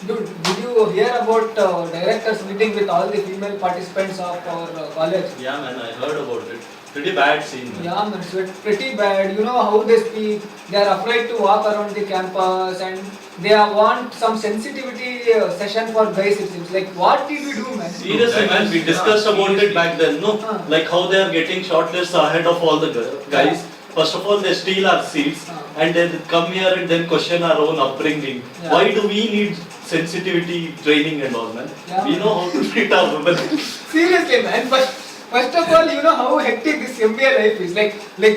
Dude, did you hear about directors meeting with all the female participants of our college? Yeah, man, I heard about it. Pretty bad scene, man. Yeah, man, it's pretty bad. You know how they speak. They are afraid to walk around the campus, and they want some sensitivity session for guys. It seems like, what did we do, man? Seriously, man, we discussed about it back then. No, like how they are getting shortlists ahead of all the guys. First of all, they steal our seats and then come here and then question our own upbringing. Yeah. Why do we need sensitivity training and all, man? Yeah. We know how to treat our women. Seriously, man. But first of all, you know how hectic this MBA life is. Like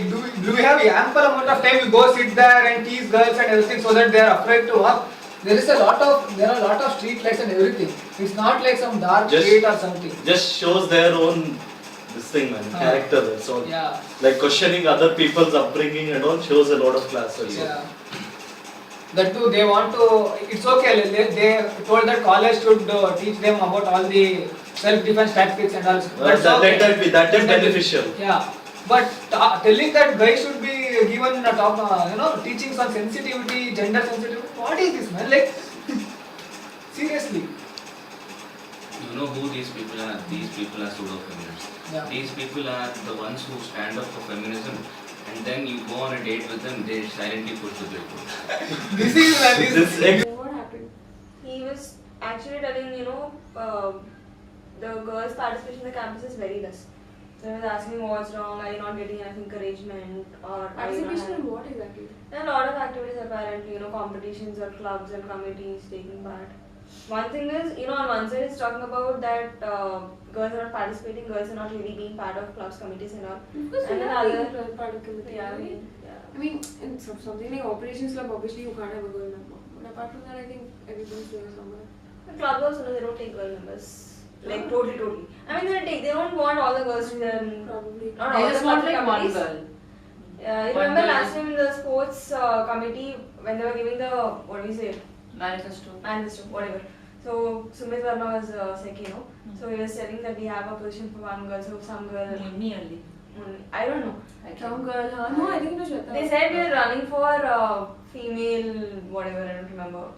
do we have ample amount of time? You go sit there and tease girls and everything so that they are afraid to walk. There are a lot of street lights and everything. It's not like some dark street or something. Just shows their own this thing, man, character. That's all. Yeah. Like questioning other people's upbringing and all shows a lot of class also. Yeah. That too, they want to. It's okay. They told that college should teach them about all the self-defense tactics and all. That is beneficial. Yeah. But telling that guys should be given a top, teachings on sensitivity, gender sensitivity. What is this, man? Like, seriously. You know who these people are? These people are pseudo-feminists. Yeah. These people are the ones who stand up for feminism, and then you go on a date with them, they silently push the bill. This is What happened? He was actually telling, the girls' participation in the campus is very less. So he was asking what's wrong, are you not getting enough encouragement, or Participation in what exactly? There are a lot of activities apparently, competitions or clubs and committees taking part. One thing is, on one side it's talking about that girls are not participating, girls are not really being part of clubs, committees and all. Because And then other part of committee. yeah, I mean, in something like operations club, obviously you can't have a girl member. But apart from that, I think everyone's doing somewhere. The clubs also they don't take girl members. Like totally. I mean they don't want all the girls to them. Probably. Not They all just the want clubs, like one committees. girl. Yeah, you One remember girl last is- time in the sports committee when they were giving the what do we say? Manifesto. Manifesto, whatever. So Sumit Verma was second, So he was telling that we have a position for one girl, so some girl. Nearly. I don't know. Some girl, huh? No, I think it was Shweta. They said we are running for female whatever, I don't remember.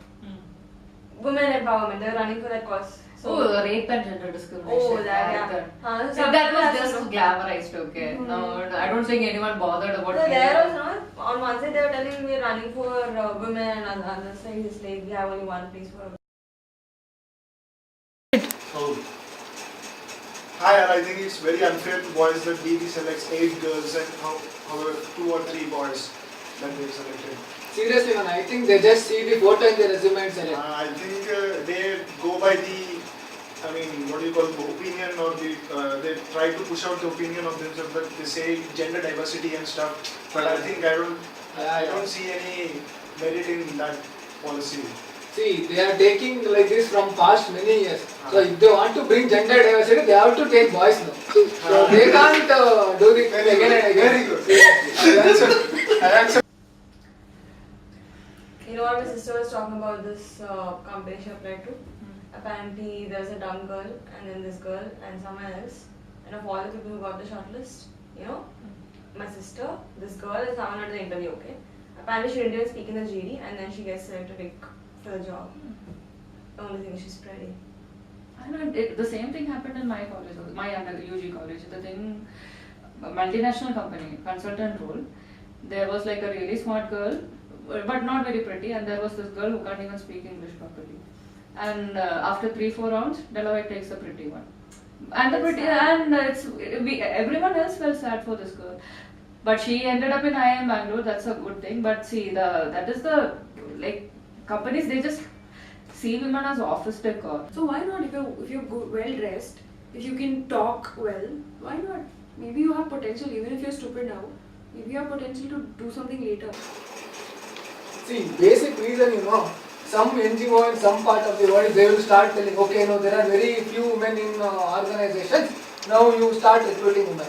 Women empowerment. They were running for that cause. So rape and gender discrimination. Oh, that, yeah. So that was just glamorized, okay. No, I don't think anyone bothered about So it. there was no, on one side they were telling we are running for women, and on the other side it's like we have only one place for women. Oh. Hi, I think it's very unfair to boys that DB selects 8 girls and however 2 or 3 boys that they've selected. seriously, man. I think they just see the photo in the resume and select. I think they go by what do you call opinion or they try to push out the opinion of themselves that they say gender diversity and stuff. But I think I don't see any merit in that policy. See, they are taking like this from past many years. So if they want to bring gender diversity, they have to take boys now. So they can't do it again and again. Very good. I answered. You know what my sister was talking about this company she applied to? Apparently there was a dumb girl and then this girl and someone else. And of all the people who got the shortlist, my sister, this girl and someone at the interview, okay? Apparently she didn't even speak in the GD and then she gets selected for the job. The only thing is she's pretty. I know the same thing happened in my college, my UG college. The thing, multinational company, consultant role. There was like a really smart girl, but not very pretty, and there was this girl who can't even speak English properly. And after 3-4 rounds, Deloitte takes the pretty one. And everyone else felt sad for this girl. But she ended up in IIM Bangalore, that's a good thing. But see, companies, they just see women as office decor. So why not if you're well dressed, if you can talk well, why not? Maybe you have potential even if you're stupid now. Maybe you have potential to do something later. See, basic reason, some NGO in some part of the world, they will start telling, okay, there are very few women in organizations, now you start recruiting women.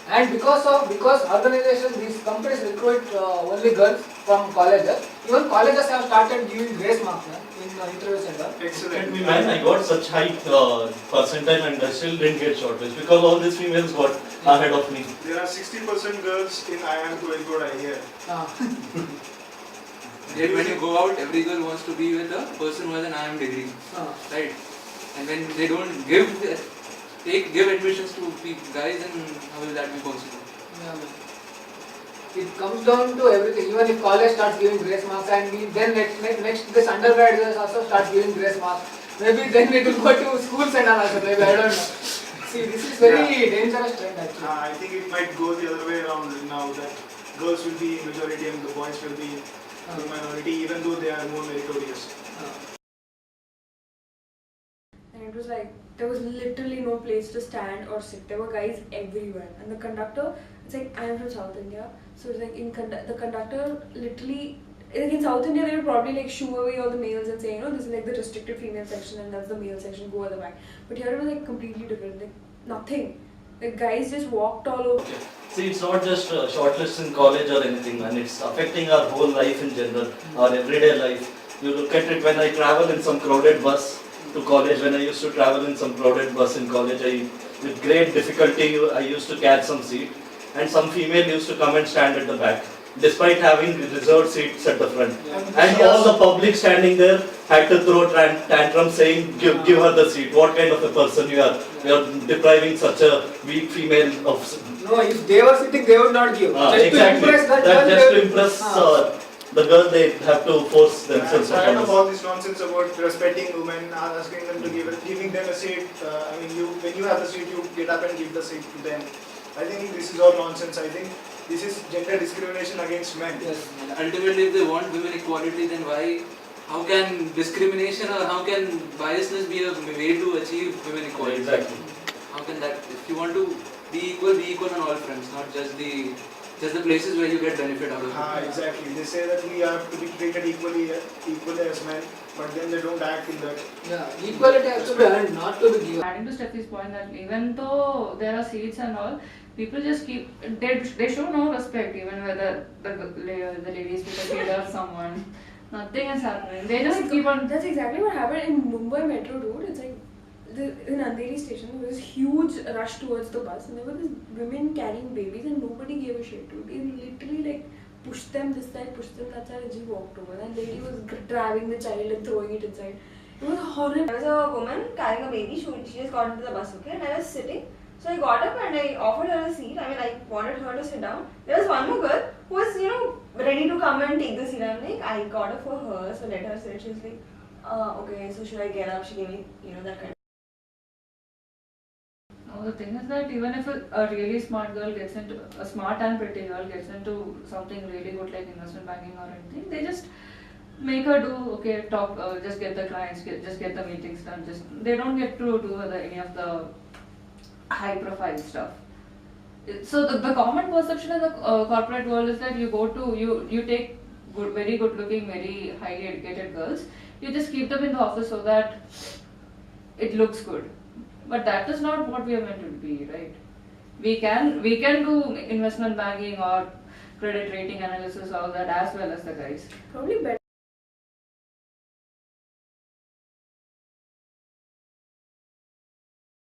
And because organizations, these companies recruit only girls from colleges, even colleges have started giving grace marks in interviews and all. Excellent. Man, I got such high percentile and I still didn't get shortlisted because all these females got ahead of me. There are 60% girls in IIM Coimbatore, I hear. Yet when you go out, every girl wants to be with a person who has an IM degree, right? And when they don't give admissions to guys, then how will that be possible? Yeah, man. It comes down to everything. Even if college starts giving grace marks, and then next this undergrad also starts giving grace marks, maybe then it will go to schools and all also. Maybe I don't know. See, this is very dangerous trend actually. I think it might go the other way around now, that girls will be majority and the boys will be the minority, even though they are more meritorious. And it was like, there was literally no place to stand or sit. There were guys everywhere. And the conductor, it's like, I am from South India. So it's like, the conductor literally, like in South India, they would probably like shoo away all the males and say, you know, this is like the restricted female section and that's the male section, go other way. But here it was like completely different. Like, nothing. Like, guys just walked all over. See, it's not just shortlists in college or anything, and it's affecting our whole life in general, our everyday life. You look at it when I travel in some crowded bus to college. When I used to travel in some crowded bus in college, with great difficulty, I used to catch some seat, and some female used to come and stand at the back, despite having reserved seats at the front. And all the public standing there had to throw tantrums saying, give her the seat. What kind of a person you are? You are depriving such a weak female of. No, if they were sitting, they would not give. Just Exactly. to impress that That girl, just they to would- impress the girl, they have to force I'm themselves tired upon of us. all this nonsense about respecting women, asking them to giving them a seat. I mean, when you have the seat, you get up and give the seat to them. I think this is all nonsense. I think this is gender discrimination against men. Yes. And ultimately, if they want women equality, then how can discrimination or how can biasness be a way to achieve women equality? Exactly. How can that, if you want to be equal on all fronts, not just the places where you get benefit out of it. Exactly. They say that we have to be treated equally as men, but then they don't act in that. Yeah, equality has to be earned, not to be given. Adding to Steffi's point that even though there are seats and all, people just they show no respect even whether the ladies with a kid or someone. Nothing is happening. They just keep on. That's exactly what happened in Mumbai Metro, dude. It's like, in Andheri station, there was a huge rush towards the bus, and there were these women carrying babies, and nobody gave a shit, dude. They literally like pushed them this side, pushed them that side, and just walked over. And the lady was grabbing the child and throwing it inside. It was horrible. There was a woman carrying a baby. She just got into the bus, okay? And I was sitting. So I got up and I offered her a seat. I mean, I wanted her to sit down. There was one more girl who was, ready to come and take the seat. I'm like, I got up for her, so let her sit. She was like, okay, so should I get up? She gave me, that kind of. No, the thing is that even if a really smart girl gets into, a smart and pretty girl gets into something really good like investment banking or anything, they just make her do, okay, talk, just get the clients, just get the meetings done. They don't get to do any of the high profile stuff. So the common perception in the corporate world is that you take very good looking, very highly educated girls, you just keep them in the office so that it looks good. But that is not what we are meant to be, right? We can do investment banking or credit rating analysis, all that as well as the guys. Probably better.